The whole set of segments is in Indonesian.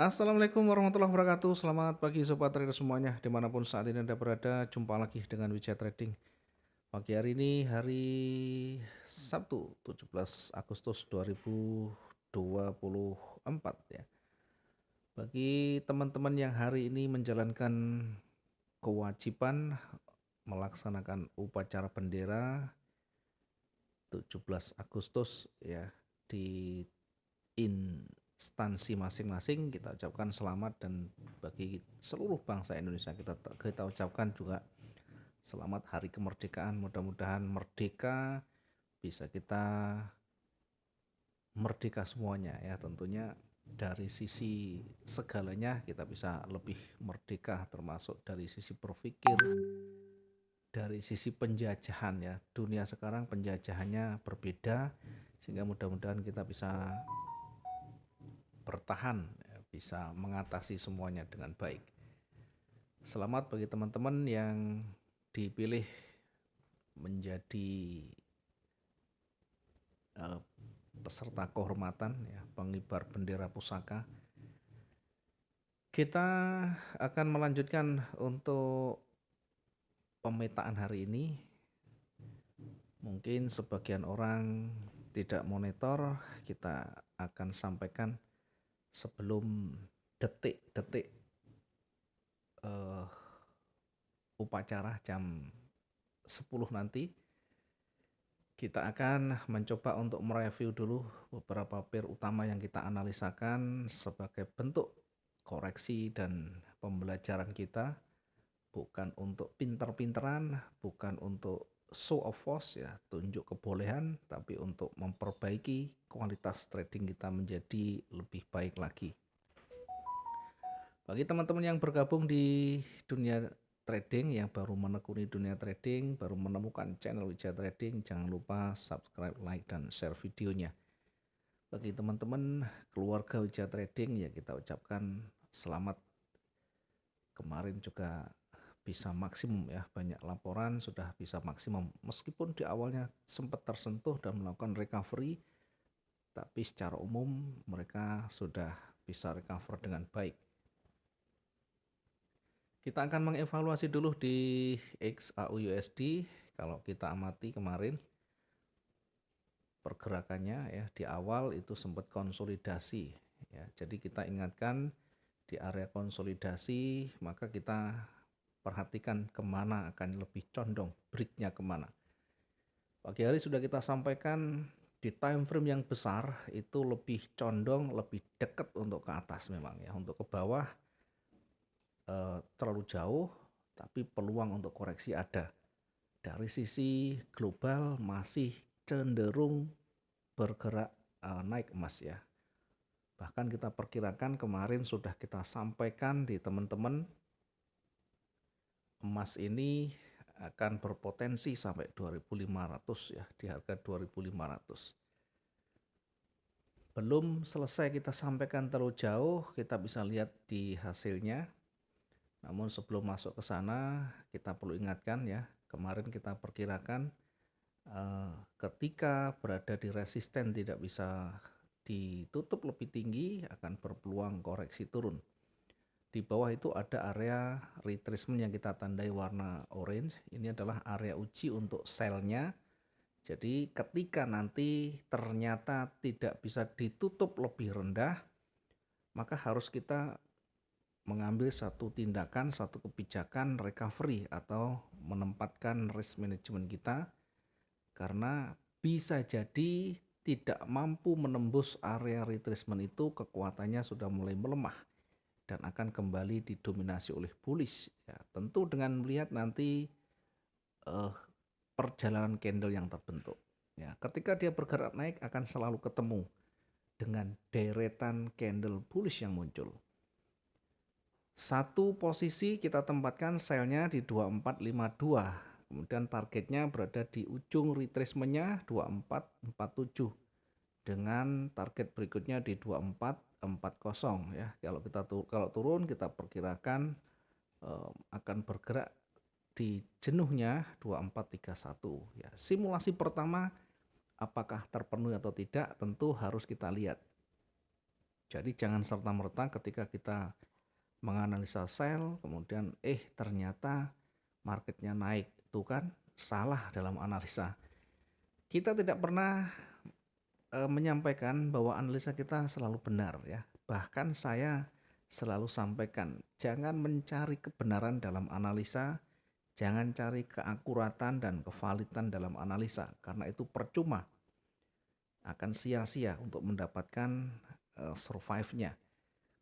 Assalamualaikum warahmatullahi wabarakatuh. Selamat pagi sobat trader semuanya, dimanapun saat ini Anda berada. Jumpa lagi dengan Wijaya Trading. Pagi hari ini hari Sabtu 17 Agustus 2024 ya. Bagi teman-teman yang hari ini menjalankan kewajiban melaksanakan upacara bendera 17 Agustus ya di instansi masing-masing, kita ucapkan selamat. Dan bagi seluruh bangsa Indonesia kita ucapkan juga selamat hari kemerdekaan. Mudah-mudahan merdeka, bisa kita merdeka semuanya ya, tentunya dari sisi segalanya kita bisa lebih merdeka, termasuk dari sisi berpikir, dari sisi penjajahan ya. Dunia sekarang penjajahannya berbeda, sehingga mudah-mudahan kita bisa bertahan, bisa mengatasi semuanya dengan baik. Selamat bagi teman-teman yang dipilih menjadi peserta kehormatan ya, pengibar bendera pusaka. Kita akan melanjutkan untuk pemetaan hari ini. Mungkin sebagian orang tidak monitor, kita akan sampaikan sebelum detik-detik upacara jam 10 nanti. Kita akan mencoba untuk mereview dulu beberapa pair utama yang kita analisakan sebagai bentuk koreksi dan pembelajaran kita, bukan untuk pinter-pinteran, bukan untuk show of force ya, tunjuk kebolehan, tapi untuk memperbaiki kualitas trading kita menjadi lebih baik lagi. Bagi teman-teman yang bergabung di dunia trading, yang baru menekuni dunia trading, baru menemukan channel Wijaya Trading, jangan lupa subscribe, like, dan share videonya. Bagi teman-teman keluarga Wijaya Trading, ya kita ucapkan selamat. Kemarin juga bisa maksimum ya, banyak laporan sudah bisa maksimum. Meskipun di awalnya sempat tersentuh dan melakukan recovery, tapi secara umum mereka sudah bisa recover dengan baik. Kita akan mengevaluasi dulu di XAUUSD. Kalau kita amati kemarin pergerakannya ya, di awal itu sempat konsolidasi ya. Jadi kita ingatkan di area konsolidasi, maka kita perhatikan kemana akan lebih condong, breaknya kemana. Pagi hari sudah kita sampaikan di time frame yang besar itu lebih condong, lebih dekat untuk ke atas memang ya. Untuk ke bawah terlalu jauh, tapi peluang untuk koreksi ada. Dari sisi global masih cenderung bergerak naik emas ya. Bahkan kita perkirakan kemarin sudah kita sampaikan di teman-teman, emas ini akan berpotensi sampai 2.500 ya, di harga 2.500. Belum selesai kita sampaikan terlalu jauh, kita bisa lihat di hasilnya. Namun sebelum masuk ke sana, kita perlu ingatkan ya, kemarin kita perkirakan ketika berada di resisten tidak bisa ditutup lebih tinggi, akan berpeluang koreksi turun. Di bawah itu ada area retracement yang kita tandai warna orange. Ini adalah area uji untuk sell-nya. Jadi ketika nanti ternyata tidak bisa ditutup lebih rendah, maka harus kita mengambil satu tindakan, satu kebijakan recovery atau menempatkan risk management kita, karena bisa jadi tidak mampu menembus area retracement itu, kekuatannya sudah mulai melemah dan akan kembali didominasi oleh bullish ya. Tentu dengan melihat nanti perjalanan candle yang terbentuk ya. Ketika dia bergerak naik akan selalu ketemu dengan deretan candle bullish yang muncul. Satu posisi kita tempatkan sell-nya di 2452, kemudian targetnya berada di ujung retracementnya 2447, dengan target berikutnya di 2440 ya. Kalau turun kita perkirakan akan bergerak di jenuhnya 2431 ya. Simulasi pertama apakah terpenuhi atau tidak tentu harus kita lihat. Jadi jangan serta-merta ketika kita menganalisa sell, kemudian ternyata marketnya naik, itu kan salah dalam analisa. Kita tidak pernah menyampaikan bahwa analisa kita selalu benar ya. Bahkan saya selalu sampaikan, jangan mencari kebenaran dalam analisa, jangan cari keakuratan dan kevalidan dalam analisa, karena itu percuma, akan sia-sia untuk mendapatkan survive-nya.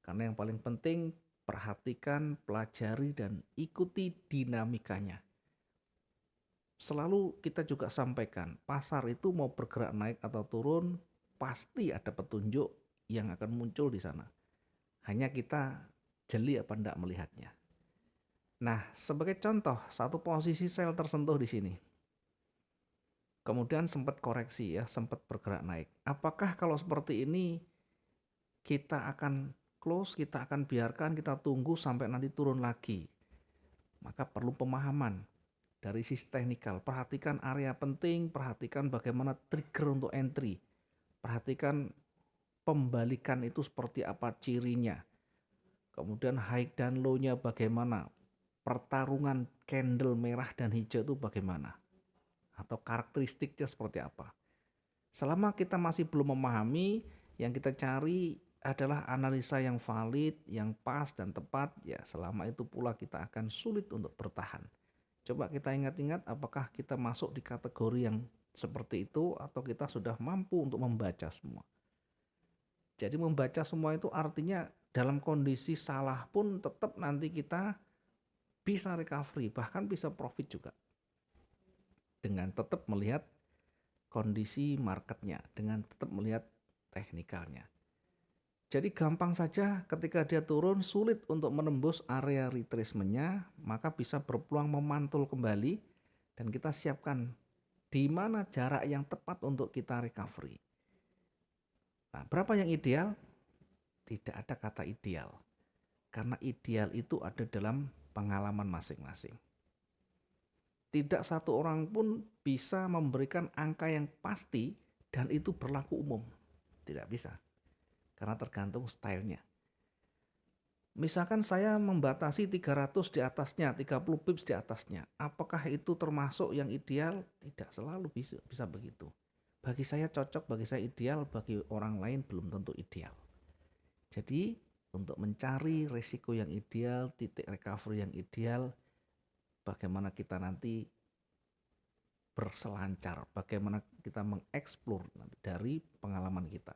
Karena yang paling penting, perhatikan, pelajari, dan ikuti dinamikanya. Selalu kita juga sampaikan, pasar itu mau bergerak naik atau turun, pasti ada petunjuk yang akan muncul di sana. Hanya kita jeli apa enggak melihatnya. Nah, sebagai contoh, satu posisi sell tersentuh di sini. Kemudian sempat koreksi ya, sempat bergerak naik. Apakah kalau seperti ini kita akan close, kita akan biarkan, kita tunggu sampai nanti turun lagi? Maka perlu pemahaman dari sisi teknikal. Perhatikan area penting, perhatikan bagaimana trigger untuk entry. Perhatikan pembalikan itu seperti apa cirinya. Kemudian high dan low-nya bagaimana. Pertarungan candle merah dan hijau itu bagaimana. Atau karakteristiknya seperti apa. Selama kita masih belum memahami, yang kita cari adalah analisa yang valid, yang pas dan tepat, ya selama itu pula kita akan sulit untuk bertahan. Coba kita ingat-ingat apakah kita masuk di kategori yang seperti itu atau kita sudah mampu untuk membaca semua. Jadi membaca semua itu artinya dalam kondisi salah pun tetap nanti kita bisa recovery, bahkan bisa profit juga. Dengan tetap melihat kondisi marketnya, dengan tetap melihat teknikalnya. Jadi gampang saja ketika dia turun sulit untuk menembus area retracementnya, maka bisa berpeluang memantul kembali dan kita siapkan di mana jarak yang tepat untuk kita recovery. Nah, berapa yang ideal? Tidak ada kata ideal, karena ideal itu ada dalam pengalaman masing-masing. Tidak satu orang pun bisa memberikan angka yang pasti dan itu berlaku umum. Tidak bisa. Karena tergantung stylenya. Misalkan saya membatasi 300 di atasnya, 30 pips di atasnya. Apakah itu termasuk yang ideal? Tidak selalu bisa begitu. Bagi saya cocok, bagi saya ideal, bagi orang lain belum tentu ideal. Jadi untuk mencari risiko yang ideal, titik recovery yang ideal, bagaimana kita nanti berselancar, bagaimana kita mengeksplor dari pengalaman kita.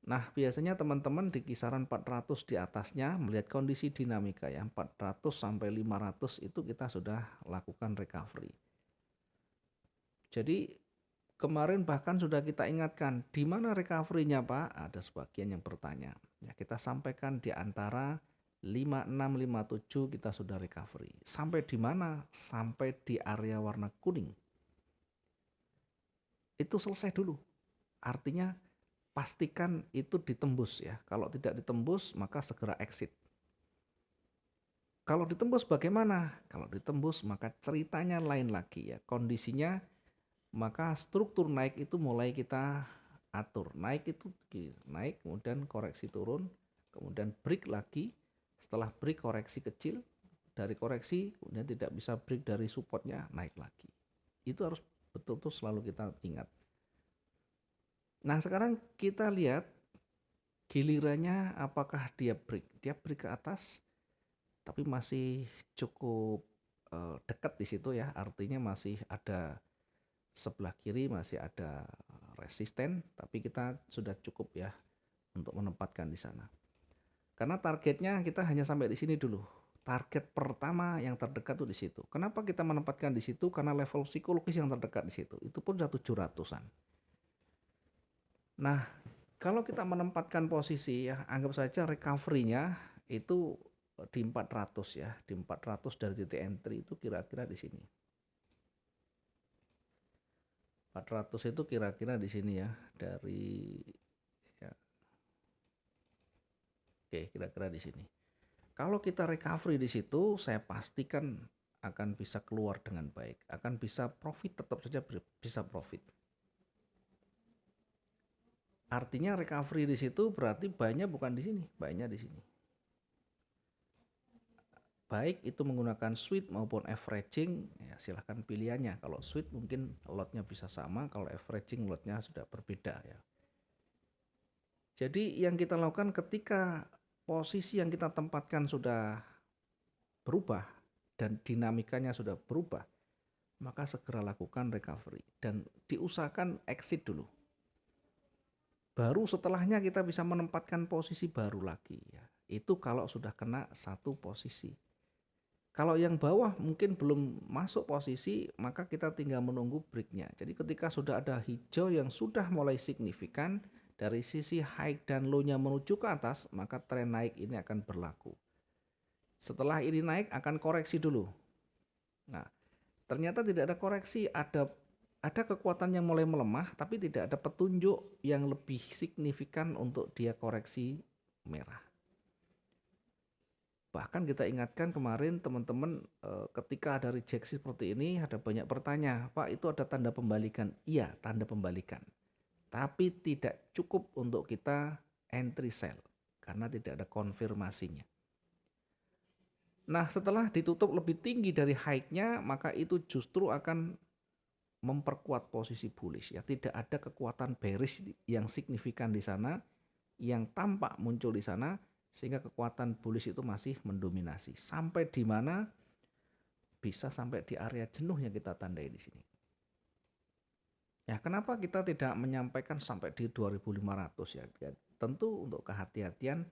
Nah, biasanya teman-teman di kisaran 400 di atasnya melihat kondisi dinamika ya, 400 sampai 500 itu kita sudah lakukan recovery. Jadi kemarin bahkan sudah kita ingatkan, di mana recovery-nya Pak? Ada sebagian yang bertanya. Ya, kita sampaikan di antara 56, 57 kita sudah recovery. Sampai di mana? Sampai di area warna kuning. Itu selesai dulu. Artinya pastikan itu ditembus ya. Kalau tidak ditembus maka segera exit. Kalau ditembus bagaimana? Kalau ditembus maka ceritanya lain lagi ya. Kondisinya maka struktur naik itu mulai kita atur. Naik itu naik, kemudian koreksi turun, kemudian break lagi. Setelah break koreksi kecil, dari koreksi kemudian tidak bisa break dari supportnya, naik lagi. Itu harus betul-betul selalu kita ingat. Nah sekarang kita lihat gilirannya apakah dia break. Dia break ke atas tapi masih cukup dekat di situ ya. Artinya masih ada sebelah kiri masih ada resisten, tapi kita sudah cukup ya untuk menempatkan di sana. Karena targetnya kita hanya sampai di sini dulu. Target pertama yang terdekat tuh di situ. Kenapa kita menempatkan di situ? Karena level psikologis yang terdekat di situ. Itu pun 1700-an. Nah, kalau kita menempatkan posisi ya, anggap saja recovery-nya itu di 400 ya, di 400 dari titik entry itu kira-kira di sini. 400 itu kira-kira di sini ya, dari ya. Oke, kira-kira di sini. Kalau kita recovery di situ, saya pastikan akan bisa keluar dengan baik, akan bisa profit, tetap saja bisa profit. Artinya recovery di situ berarti buy-nya bukan di sini, buy-nya di sini. Baik itu menggunakan sweep maupun averaging, ya silahkan pilihannya. Kalau sweep mungkin lotnya bisa sama, kalau averaging lotnya sudah berbeda ya. Jadi yang kita lakukan ketika posisi yang kita tempatkan sudah berubah dan dinamikanya sudah berubah, maka segera lakukan recovery dan diusahakan exit dulu. Baru setelahnya kita bisa menempatkan posisi baru lagi ya. Itu kalau sudah kena satu posisi. Kalau yang bawah mungkin belum masuk posisi, maka kita tinggal menunggu breaknya. Jadi ketika sudah ada hijau yang sudah mulai signifikan dari sisi high dan low-nya menuju ke atas, maka tren naik ini akan berlaku. Setelah ini naik akan koreksi dulu. Nah, ternyata tidak ada koreksi, ada kekuatan yang mulai melemah, tapi tidak ada petunjuk yang lebih signifikan untuk dia koreksi merah. Bahkan kita ingatkan kemarin teman-teman ketika ada rejeksi seperti ini ada banyak bertanya, Pak itu ada tanda pembalikan? Iya, tanda pembalikan. Tapi tidak cukup untuk kita entry sell karena tidak ada konfirmasinya. Nah setelah ditutup lebih tinggi dari high-nya maka itu justru akan memperkuat posisi bullish ya. Tidak ada kekuatan bearish yang signifikan di sana yang tampak muncul di sana sehingga kekuatan bullish itu masih mendominasi sampai di mana bisa sampai di area jenuh yang kita tandai di sini. Ya, kenapa kita tidak menyampaikan sampai di 2500 ya? Tentu untuk kehati-hatian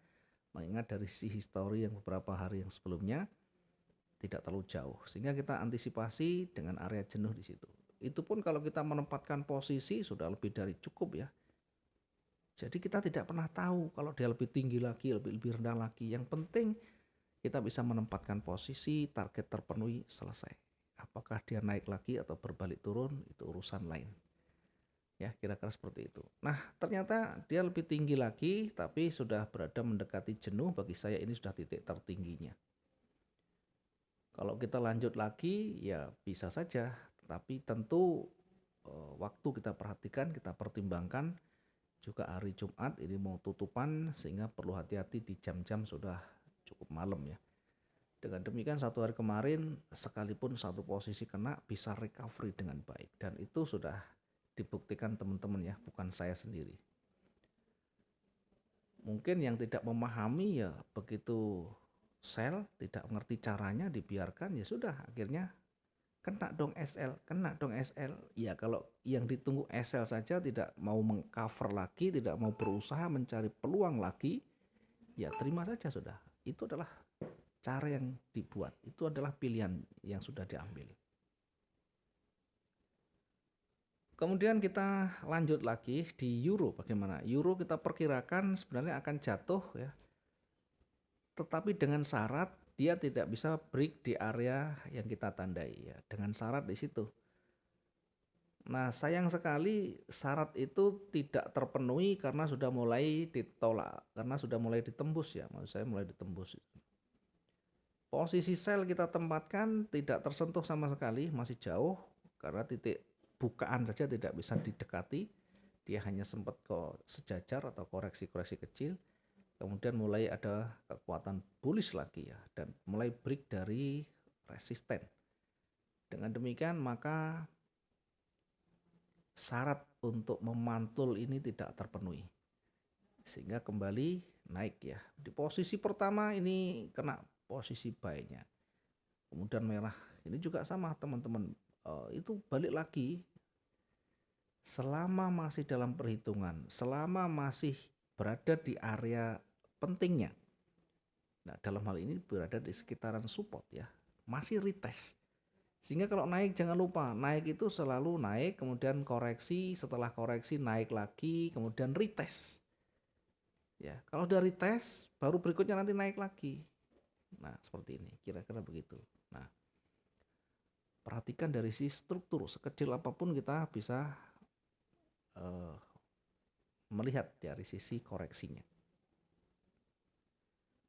mengingat dari sisi histori yang beberapa hari yang sebelumnya tidak terlalu jauh sehingga kita antisipasi dengan area jenuh di situ. Itu pun kalau kita menempatkan posisi sudah lebih dari cukup ya. Jadi kita tidak pernah tahu kalau dia lebih tinggi lagi, lebih rendah lagi. Yang penting kita bisa menempatkan posisi, target terpenuhi, selesai. Apakah dia naik lagi atau berbalik turun, itu urusan lain. Ya, kira-kira seperti itu. Nah, ternyata dia lebih tinggi lagi, tapi sudah berada mendekati jenuh. Bagi saya ini sudah titik tertingginya. Kalau kita lanjut lagi, ya bisa saja. Tetapi tentu waktu kita perhatikan, kita pertimbangkan. Juga hari Jumat ini mau tutupan sehingga perlu hati-hati di jam-jam sudah cukup malam ya. Dengan demikian satu hari kemarin sekalipun satu posisi kena bisa recovery dengan baik dan itu sudah dibuktikan teman-teman ya, bukan saya sendiri. Mungkin yang tidak memahami ya begitu sell tidak mengerti caranya dibiarkan ya sudah akhirnya kena dong SL. Ya kalau yang ditunggu SL saja tidak mau mengcover lagi, tidak mau berusaha mencari peluang lagi, ya terima saja sudah. Itu adalah cara yang dibuat, itu adalah pilihan yang sudah diambil. Kemudian kita lanjut lagi di euro bagaimana? Euro kita perkirakan sebenarnya akan jatuh ya. Tetapi dengan syarat dia tidak bisa break di area yang kita tandai ya, dengan syarat di situ. Nah, sayang sekali syarat itu tidak terpenuhi karena sudah mulai ditolak, karena sudah mulai ditembus ya, maksud saya mulai ditembus. Posisi sell kita tempatkan tidak tersentuh sama sekali, masih jauh karena titik bukaan saja tidak bisa didekati. Dia hanya sempat ke sejajar atau koreksi-koreksi kecil. Kemudian mulai ada kekuatan bullish lagi ya dan mulai break dari resisten. Dengan demikian maka syarat untuk memantul ini tidak terpenuhi. Sehingga kembali naik ya. Di posisi pertama ini kena posisi buy-nya. Kemudian merah. Ini juga sama teman-teman. Itu balik lagi. Selama masih dalam perhitungan, selama masih berada di area pentingnya. Nah, dalam hal ini berada di sekitaran support ya. Masih retest. Sehingga kalau naik jangan lupa, naik itu selalu naik, kemudian koreksi, setelah koreksi naik lagi, kemudian retest. Ya, kalau udah retest, baru berikutnya nanti naik lagi. Nah, seperti ini, kira-kira begitu. Nah, perhatikan dari sisi struktur, sekecil apapun kita bisa melihat dari sisi koreksinya.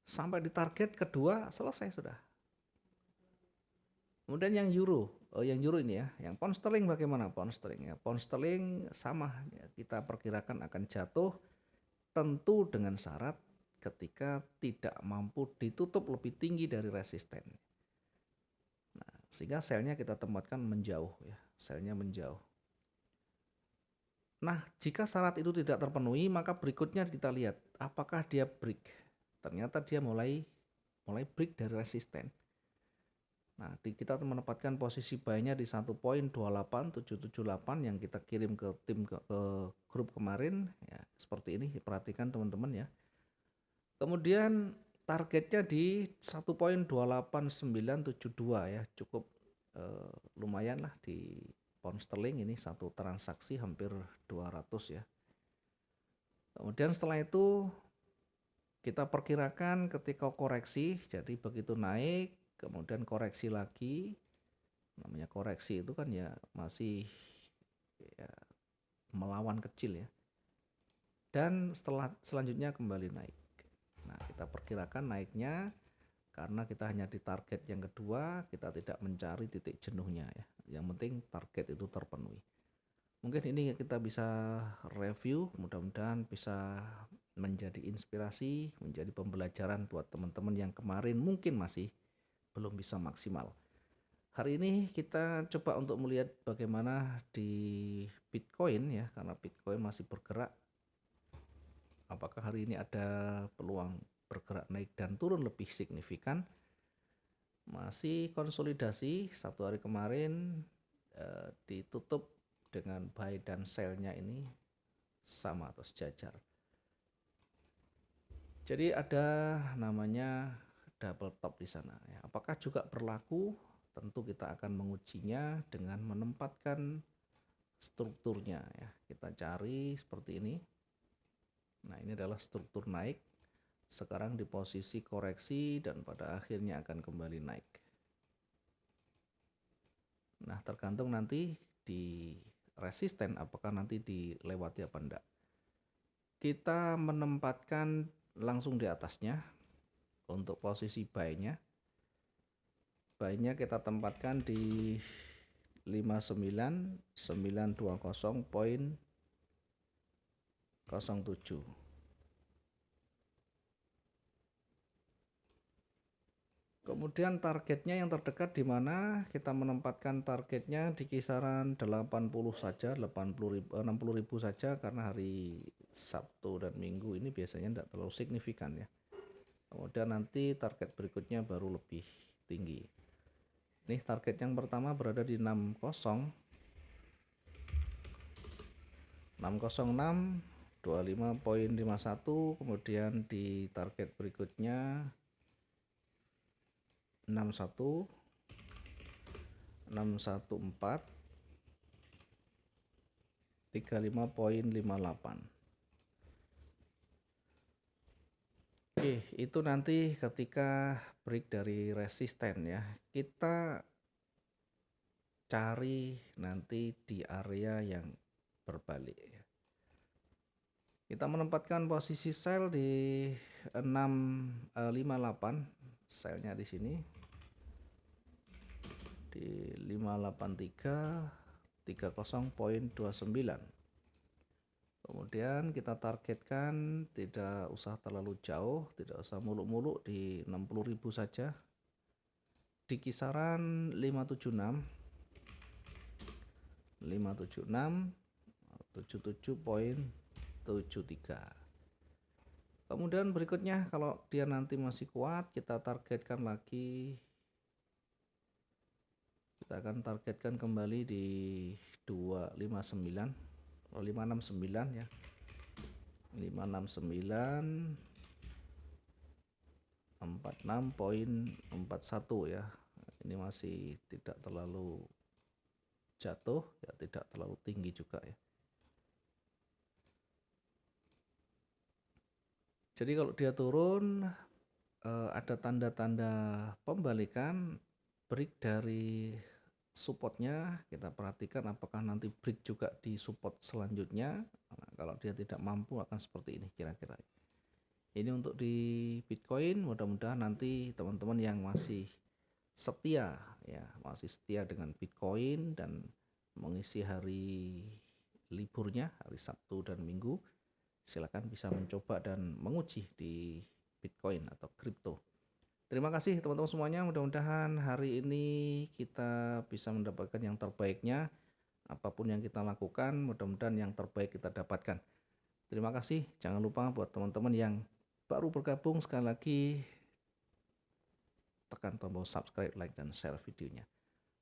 Sampai di target kedua selesai sudah. Kemudian yang euro ini ya, yang pound sterling bagaimana pound sterling ya? Pound sterling sama ya, kita perkirakan akan jatuh tentu dengan syarat ketika tidak mampu ditutup lebih tinggi dari resisten. Nah, sehingga selnya kita tempatkan menjauh ya, selnya menjauh. Nah, jika syarat itu tidak terpenuhi, maka berikutnya kita lihat apakah dia break. Ternyata dia mulai break dari resisten. Nah, kita menempatkan posisi buy-nya di 1.28778 yang kita kirim ke tim ke grup kemarin ya, seperti ini perhatikan teman-teman ya. Kemudian targetnya di 1.28972 ya, cukup lumayan lah di pound sterling ini satu transaksi hampir 200 ya. Kemudian setelah itu kita perkirakan ketika koreksi, jadi begitu naik kemudian koreksi lagi, namanya koreksi itu kan ya masih ya, melawan kecil ya, dan selanjutnya kembali naik. Nah, kita perkirakan naiknya karena kita hanya di target yang kedua, kita tidak mencari titik jenuhnya ya, yang penting target itu terpenuhi. Mungkin ini kita bisa review, mudah-mudahan bisa menjadi inspirasi, menjadi pembelajaran buat teman-teman yang kemarin mungkin masih belum bisa maksimal. Hari ini kita coba untuk melihat bagaimana di Bitcoin ya, karena Bitcoin masih bergerak. Apakah hari ini ada peluang bergerak naik dan turun lebih signifikan? Masih konsolidasi, satu hari kemarin ditutup dengan buy dan sell-nya ini sama atau sejajar. Jadi ada namanya double top di sana ya. Apakah juga berlaku? Tentu kita akan mengujinya dengan menempatkan strukturnya ya. Kita cari seperti ini. Nah, ini adalah struktur naik. Sekarang di posisi koreksi dan pada akhirnya akan kembali naik. Nah, tergantung nanti di resisten apakah nanti dilewati apa enggak. Kita menempatkan langsung di atasnya untuk posisi buy-nya. Buy-nya kita tempatkan di 59920.07. Kemudian targetnya yang terdekat di mana? Kita menempatkan targetnya di kisaran 80 saja, 60.000 saja, karena hari Sabtu dan Minggu ini biasanya tidak terlalu signifikan ya. Kemudian nanti target berikutnya baru lebih tinggi. Nih target yang pertama berada di 606.25.51, kemudian di target berikutnya 61 614 35.58. Oke, itu nanti ketika break dari resisten ya, kita cari nanti di area yang berbalik ya. Kita menempatkan posisi sell di 658, selnya di sini di 583.30.29. Kemudian kita targetkan tidak usah terlalu jauh, tidak usah muluk-muluk, di 60.000 saja, di kisaran 576 77.73. Kemudian berikutnya kalau dia nanti masih kuat, kita targetkan lagi, kita akan targetkan kembali di 569 ya, 569 46.41 ya. Ini masih tidak terlalu jatuh ya, tidak terlalu tinggi juga ya. Jadi kalau dia turun ada tanda-tanda pembalikan, break dari supportnya, kita perhatikan apakah nanti break juga di support selanjutnya. Nah, kalau dia tidak mampu akan seperti ini kira-kira. Ini untuk di Bitcoin, mudah-mudahan nanti teman-teman yang masih setia ya, masih setia dengan Bitcoin dan mengisi hari liburnya, hari Sabtu dan Minggu, silakan bisa mencoba dan menguji di Bitcoin atau kripto. Terima kasih teman-teman semuanya, mudah-mudahan hari ini kita bisa mendapatkan yang terbaiknya. Apapun yang kita lakukan, mudah-mudahan yang terbaik kita dapatkan. Terima kasih. Jangan lupa buat teman-teman yang baru bergabung, sekali lagi tekan tombol subscribe, like, dan share videonya.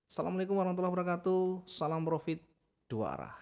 Assalamualaikum warahmatullahi wabarakatuh. Salam profit dua arah.